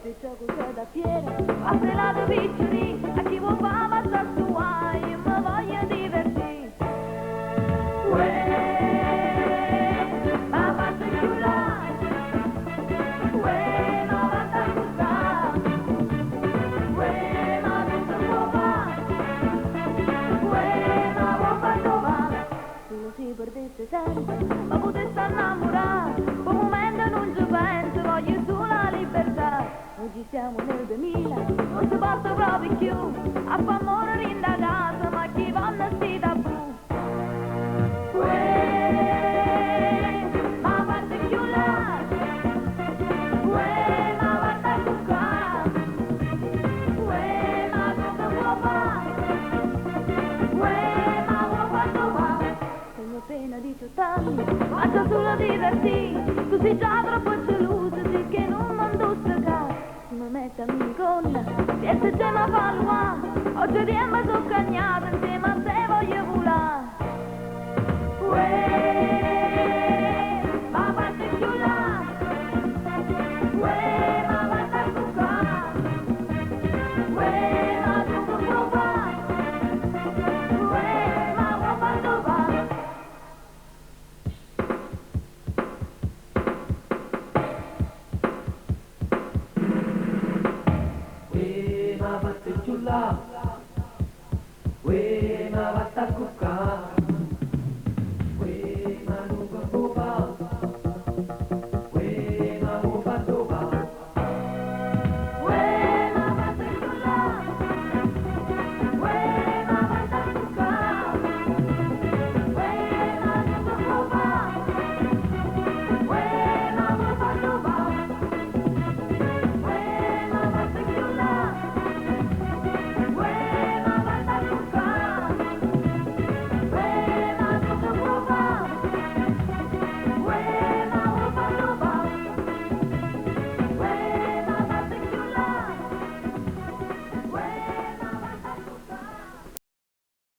se gioco c'è da fiera, apre la tua piccioni, a chi vuol fare passa sua, io mi voglio divertire. Uè, ma passa più là, uè, ma passa qua, uè, ma non si può fare, uè, ma può far trovare, se lo si perdesse sempre, ma potesse innamorare, un momento non ci penso, voglio sulla libertà. Oggi siamo nel 2000, non si porta proprio più a far morire in da casa, ma chi vanno sti tabù? Uè, ma parte più là, uè, ma parte più qua, uè, ma come può fare, uè, ma può far trovare? Tengo appena 18 anni, faccio solo divertire, tu sei già troppo geloso, sì che non mando stacare. Mi mette a minigonna, se c'è ma fa l'uà, oggi riemba so cagnata, insieme a te voglio volare. Uè, ma parte più là, uè, ma parte più qua, uè, ma tu non può fare, uè, ma può far trovare. Ma vatte giù là, ma vatte a cuccare.